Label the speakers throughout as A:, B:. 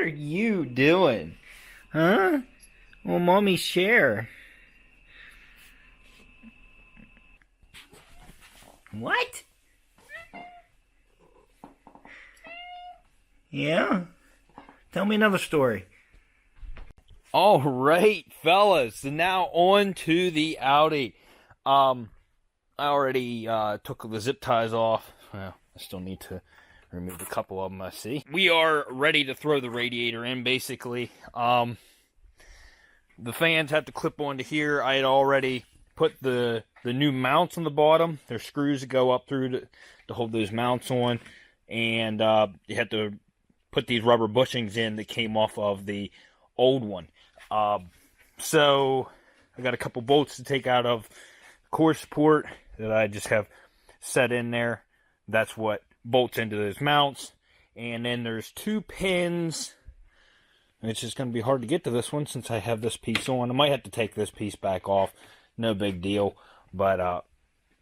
A: are you doing? Huh? Well, mommy, share. What? Yeah? Tell me another story. All right, fellas. So now on to the Audi. I already took the zip ties off. Well, I still need to remove a couple of them, I see. We are ready to throw the radiator in, basically. The fans have to clip onto here. I had already put the new mounts on the bottom. There's screws that go up through to hold those mounts on. And you have to put these rubber bushings in that came off of the old one. So I got a couple bolts to take out of the core support that I just have set in there. That's what bolts into those mounts. And then there's 2 pins. It's just going to be hard to get to this one since I have this piece on. I might have to take this piece back off. No big deal. But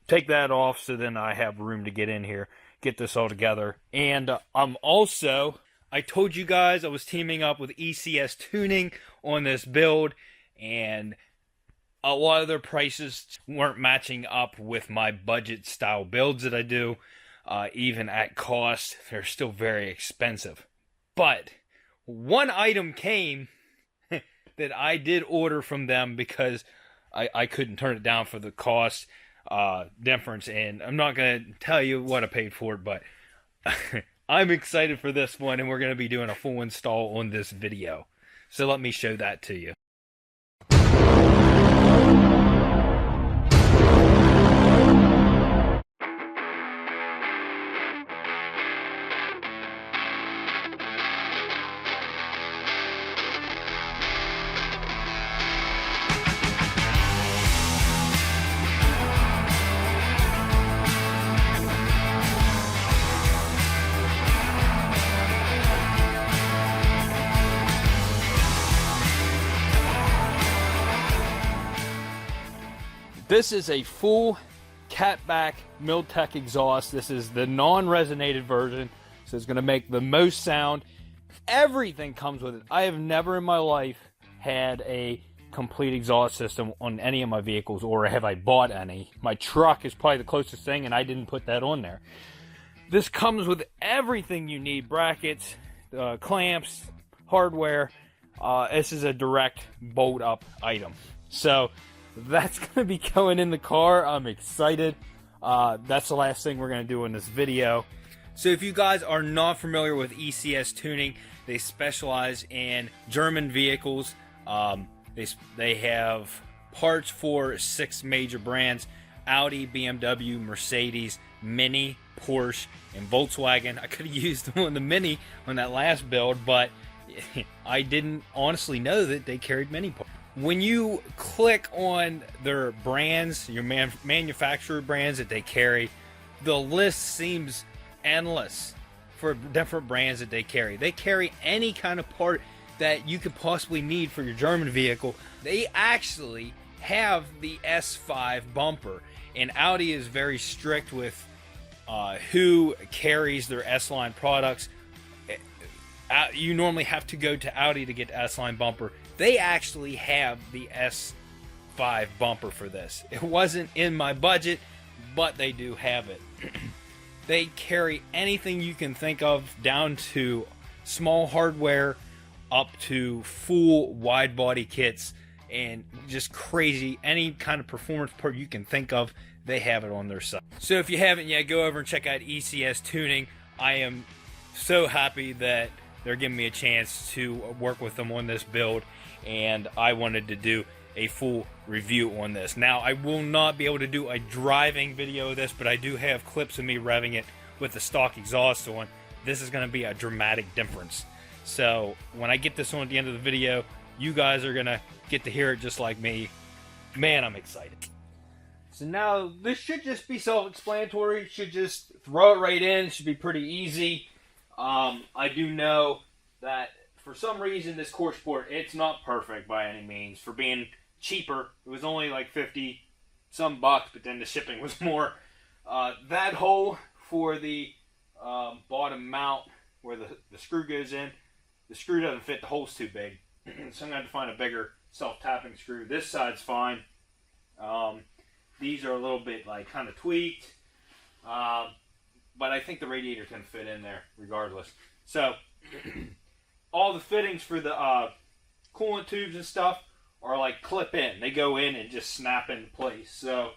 A: take that off so then I have room to get in here, get this all together. And I told you guys I was teaming up with ECS Tuning on this build, and a lot of their prices weren't matching up with my budget style builds that I do. Even at cost, they're still very expensive. But one item came that I did order from them because I couldn't turn it down for the cost difference, and I'm not going to tell you what I paid for it, but I'm excited for this one, and we're going to be doing a full install on this video. So let me show that to you. This is a full catback Miltech exhaust. This is the non-resonated version, so it's going to make the most sound. Everything comes with it. I have never in my life had a complete exhaust system on any of my vehicles, or have I bought any. My truck is probably the closest thing, and I didn't put that on there. This comes with everything you need: brackets, clamps, hardware. This is a direct bolt-up item. So that's going to be going in the car. I'm excited. That's the last thing we're going to do in this video. So if you guys are not familiar with ECS Tuning, they specialize in German vehicles. They have parts for 6 major brands: Audi, BMW, Mercedes, Mini, Porsche, and Volkswagen. I could have used them on the Mini on that last build, but I didn't honestly know that they carried Mini parts. When you click on their brands, your manufacturer brands that they carry, the list seems endless for different brands that they carry. They carry any kind of part that you could possibly need for your German vehicle. They actually have the S5 bumper, and Audi is very strict with who carries their S-Line products. You normally have to go to Audi to get the S-Line bumper. They actually have the S5 bumper for this. It wasn't in my budget, but they do have it. They carry anything you can think of, down to small hardware up to full wide body kits, and just crazy, any kind of performance part you can think of, they have it on their site. So if you haven't yet, go over and check out ECS Tuning. I am so happy that they're giving me a chance to work with them on this build, and I wanted to do a full review on this. Now, I will not be able to do a driving video of this, but I do have clips of me revving it with the stock exhaust on. This is going to be a dramatic difference. So when I get this on at the end of the video, you guys are going to get to hear it just like me. Man, I'm excited. So now, this should just be self-explanatory. Should just throw it right in. It should be pretty easy. I do know that for some reason this core support, it's not perfect by any means. For being cheaper, it was only like 50 some bucks, but then the shipping was more. That hole for the bottom mount where the screw goes in, the screw doesn't fit, the hole's too big. So I'm going to have to find a bigger self-tapping screw. This side's fine. These are a little bit like kind of tweaked. But I think the radiator can fit in there regardless. So all the fittings for the coolant tubes and stuff are like clip in. They go in and just snap into place. So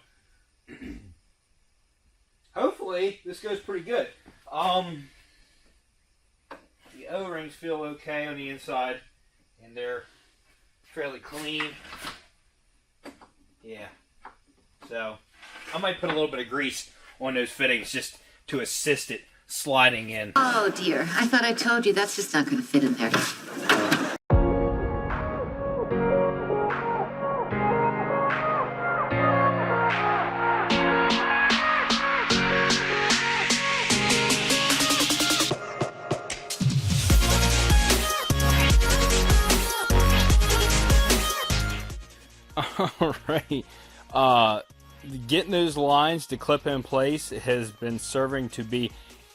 A: hopefully this goes pretty good. The O-rings feel okay on the inside, and they're fairly clean. Yeah. So I might put a little bit of grease on those fittings just to assist it sliding in.
B: Oh dear, I thought I told you that's just not going to fit in there.
A: All right. Getting those lines to clip in place has been serving to be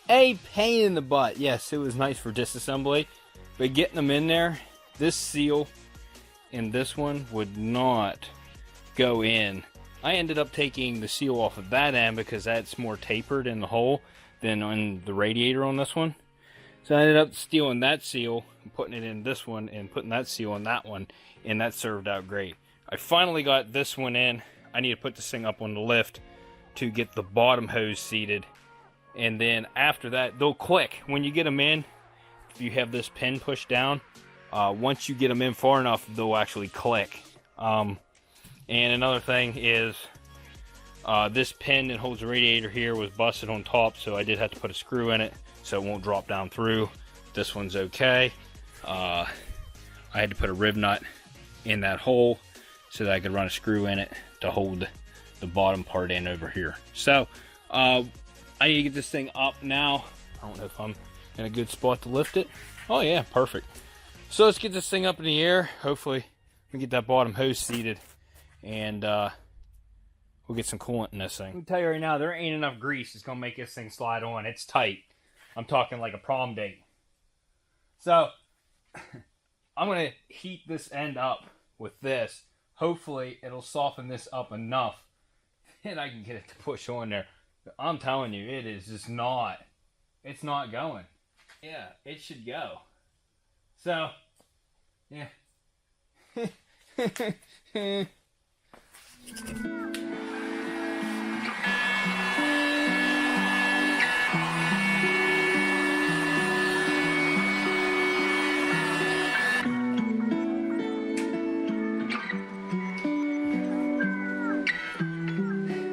A: a pain in the butt. Yes, it was nice for disassembly, but getting them in there, this seal and this one would not go in. I ended up taking the seal off of that end because that's more tapered in the hole than on the radiator on this one. So I ended up stealing that seal and putting it in this one and putting that seal on that one, and that served out great. I finally got this one in. I need to put this thing up on the lift to get the bottom hose seated. And then after that, they'll click. When you get them in, if you have this pin pushed down, once you get them in far enough, they'll actually click. And another thing is, this pin that holds the radiator here was busted on top, so I did have to put a screw in it so it won't drop down through. This one's okay. I had to put a rib nut in that hole so that I could run a screw in it to hold the bottom part in over here. So I need to get this thing up now. I don't know if I'm in a good spot to lift it. Oh yeah, perfect. So let's get this thing up in the air. Hopefully we get that bottom hose seated, and we'll get some coolant in this thing. Let me tell you right now, there ain't enough grease that's gonna make this thing slide on. It's tight. I'm talking like a prom date. So I'm gonna heat this end up with this. Hopefully it'll soften this up enough and I can get it to push on there. I'm telling you, it is just not, it's not going. Yeah, it should go. So, yeah.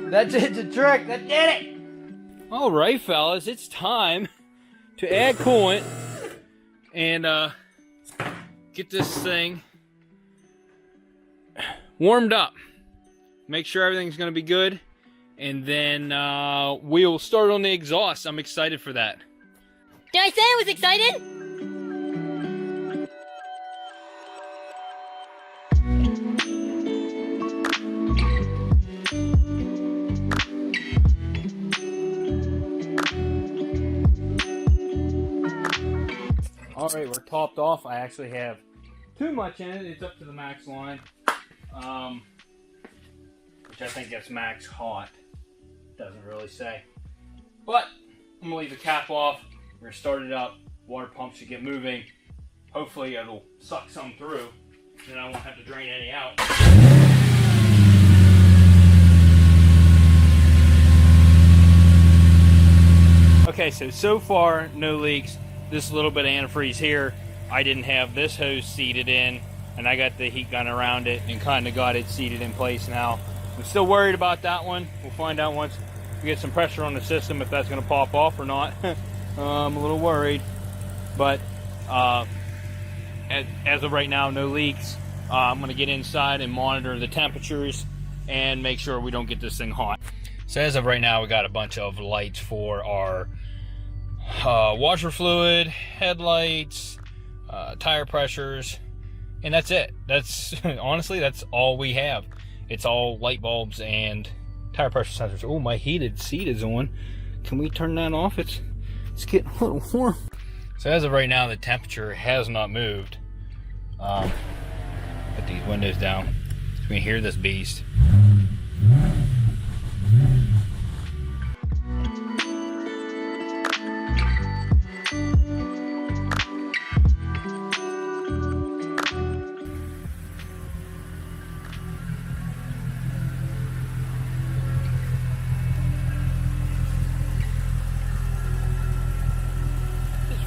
A: That's it, the trick, that did it! Alright fellas, it's time to add coolant and get this thing warmed up. Make sure everything's gonna be good, and then we'll start on the exhaust. I'm excited for that.
C: Did I say I was excited?
A: Alright, we're topped off. I actually have too much in it. It's up to the max line, which I think gets max hot. Doesn't really say. But I'm going to leave the cap off. We're going to start it up. Water pump should get moving. Hopefully it'll suck some through. Then I won't have to drain any out. Okay, so far no leaks. This little bit of antifreeze here, I didn't have this hose seated in, and I got the heat gun around it and kind of got it seated in place now. I'm still worried about that one. We'll find out once we get some pressure on the system if that's going to pop off or not. I'm a little worried, but as of right now, no leaks. I'm going to get inside and monitor the temperatures and make sure we don't get this thing hot. So as of right now, we got a bunch of lights for our washer fluid, headlights, tire pressures, and that's it. That's honestly, that's all we have. It's all light bulbs and tire pressure sensors. Oh, my heated seat is on. Can we turn that off? It's getting a little warm. So as of right now, the temperature has not moved. Put these windows down. You can hear this beast.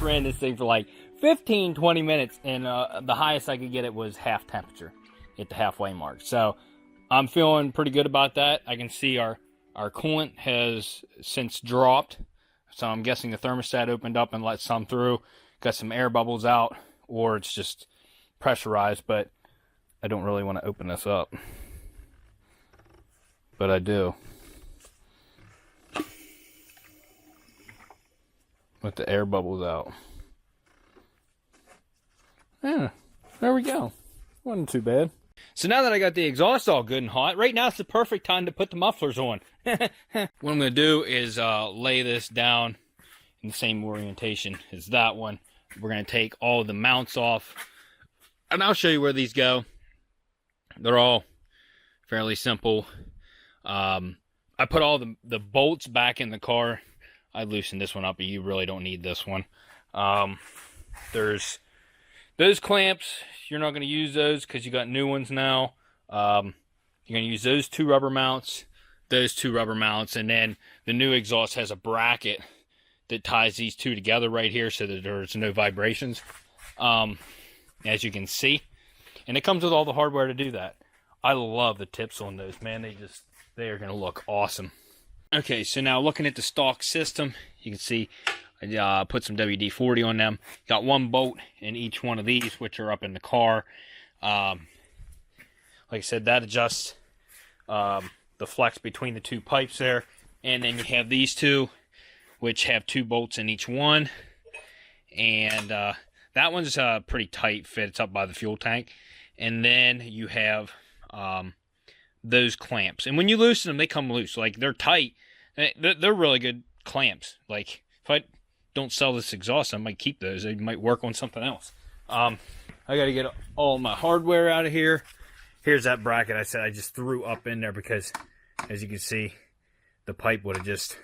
A: Ran this thing for like 15-20 minutes, and the highest I could get it was half temperature at the halfway mark. So I'm feeling pretty good about that. I can see our coolant has since dropped, so I'm guessing the thermostat opened up and let some through, got some air bubbles out, or it's just pressurized. But I don't really want to open this up, but I do. With the air bubbles out. Yeah, there we go. Wasn't too bad. So now that I got the exhaust all good and hot, right now it's the perfect time to put the mufflers on. What I'm going to do is lay this down in the same orientation as that one. We're going to take all the mounts off, and I'll show you where these go. They're all fairly simple. I put all the bolts back in the car. I loosened this one up, but you really don't need this one. There's those clamps. You're not going to use those because you got new ones now. You're going to use those two rubber mounts, and then the new exhaust has a bracket that ties these two together right here so that there's no vibrations, as you can see. And it comes with all the hardware to do that. I love the tips on those, man. They are going to look awesome. Okay, so now looking at the stock system, you can see I put some WD-40 on them. Got one bolt in each one of these, which are up in the car. Like I said, that adjusts the flex between the two pipes there. And then you have these two, which have two bolts in each one. And that one's a pretty tight fit. It's up by the fuel tank. And then you have those clamps, and when you loosen them, they come loose. Like, they're tight. They're really good clamps. Like, if I don't sell this exhaust, I might keep those. They might work on something else. I got to get all my hardware out of here. Here's that bracket I said I just threw up in there because, as you can see, the pipe would have just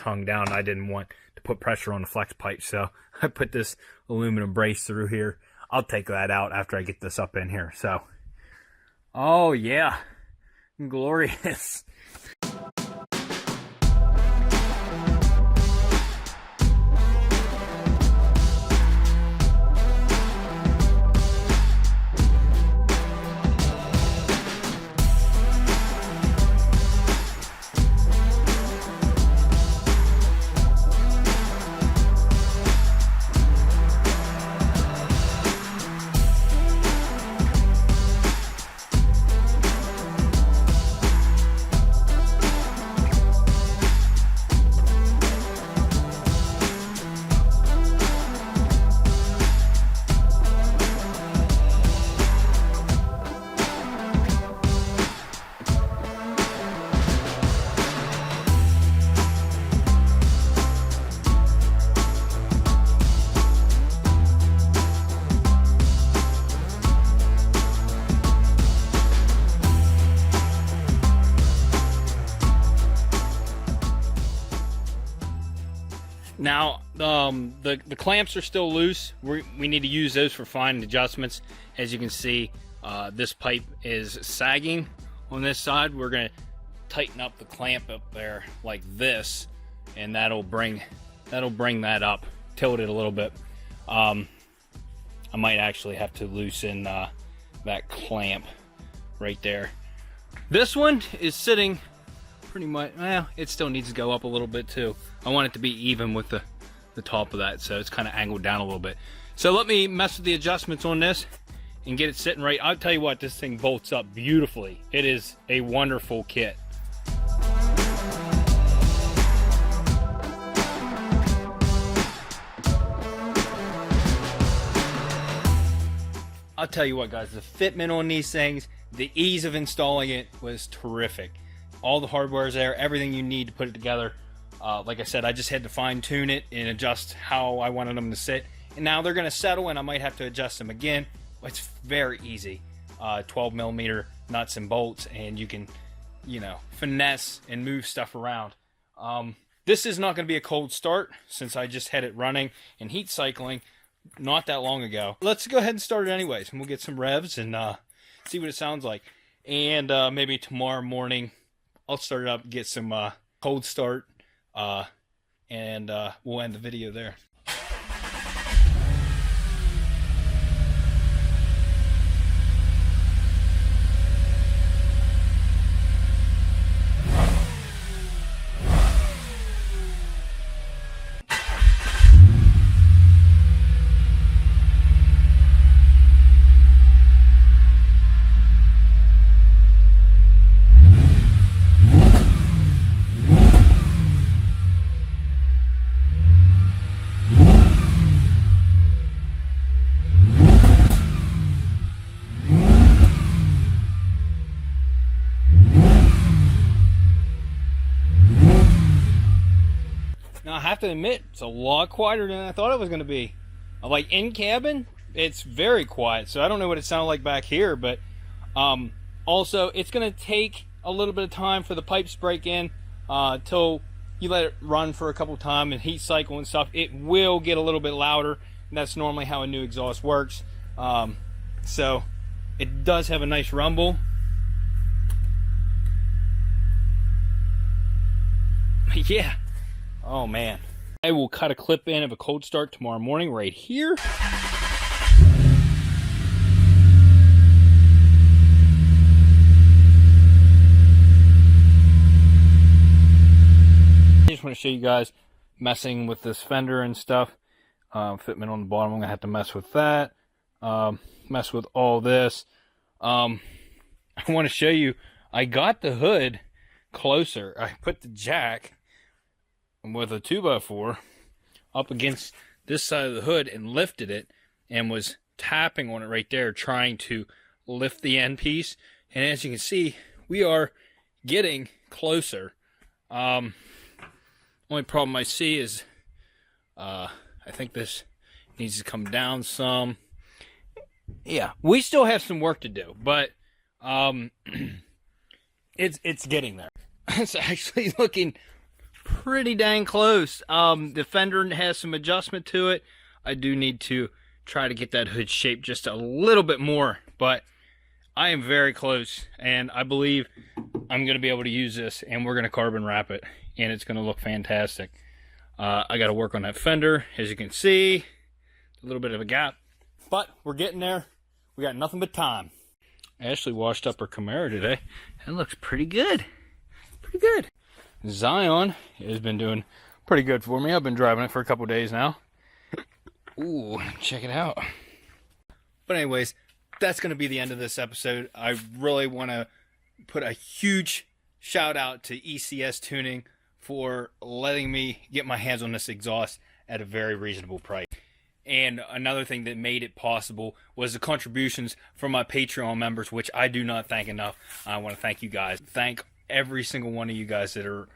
A: hung down. I didn't want to put pressure on the flex pipe, so I put this aluminum brace through here. I'll take that out after I get this up in here. So, oh yeah. Glorious. Now, the clamps are still loose. We need to use those for fine adjustments. As you can see, this pipe is sagging on this side. We're going to tighten up the clamp up there like this, and that'll bring that up, tilt it a little bit. I might actually have to loosen that clamp right there. This one is sitting pretty much, well, it still needs to go up a little bit too. I want it to be even with the top of that, so it's kind of angled down a little bit. So let me mess with the adjustments on this and get it sitting right. I'll tell you what, this thing bolts up beautifully. It is a wonderful kit. I'll tell you what, guys, the fitment on these things, the ease of installing it was terrific. All the hardware is there, everything you need to put it together. Like I said, I just had to fine tune it and adjust how I wanted them to sit, and now they're going to settle, and I might have to adjust them again. It's very easy. 12 millimeter nuts and bolts, and you can, you know, finesse and move stuff around. This is not going to be a cold start since I just had it running and heat cycling not that long ago. Let's go ahead and start it anyways, and we'll get some revs and see what it sounds like. And maybe tomorrow morning I'll start it up, get some cold start, and we'll end the video there. Now, I have to admit, it's a lot quieter than I thought it was going to be. Like, in cabin, it's very quiet, so I don't know what it sounded like back here, but also, it's going to take a little bit of time for the pipes to break in till you let it run for a couple times and heat cycle and stuff. It will get a little bit louder, and that's normally how a new exhaust works. So, it does have a nice rumble. Yeah. Oh man. I will cut a clip in of a cold start tomorrow morning right here. I just want to show you guys messing with this fender and stuff. Fitment on the bottom, I'm going to have to mess with that. Mess with all this. I want to show you, I got the hood closer. I put the jack with a 2x4 up against this side of the hood and lifted it and was tapping on it right there, trying to lift the end piece. And as you can see, we are getting closer. Only problem I see is I think this needs to come down some. Yeah, we still have some work to do, but it's getting there. It's actually looking pretty dang close. The fender has some adjustment to it. I do need to try to get that hood shaped just a little bit more, but I am very close, and I believe I'm going to be able to use this, and we're going to carbon wrap it, and it's going to look fantastic. I got to work on that fender. As you can see, a little bit of a gap, but we're getting there. We got nothing but time. Ashley washed up her Camaro today. It looks pretty good. Pretty good. Zion has been doing pretty good for me. I've been driving it for a couple days now. Ooh, check it out. But anyways, that's going to be the end of this episode. I really want to put a huge shout out to ECS Tuning for letting me get my hands on this exhaust at a very reasonable price. And another thing that made it possible was the contributions from my Patreon members, which I do not thank enough. I want to thank you guys. Thank every single one of you guys that are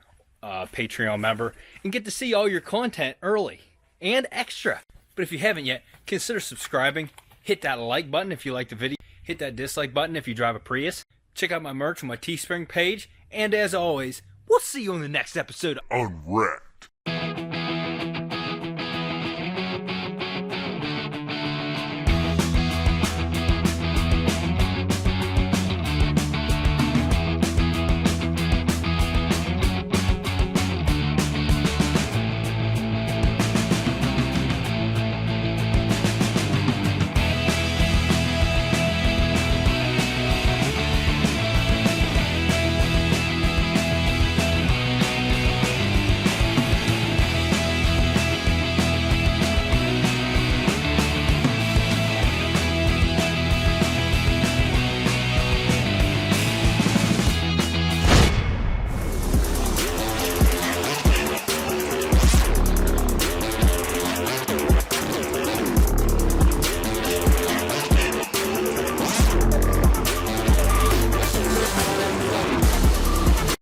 A: Patreon member and get to see all your content early and extra. But if you haven't yet, consider subscribing. Hit that like button if you like the video. Hit that dislike button if you drive a Prius. Check out my merch on my Teespring page. And as always, we'll see you on the next episode of Unwrapped.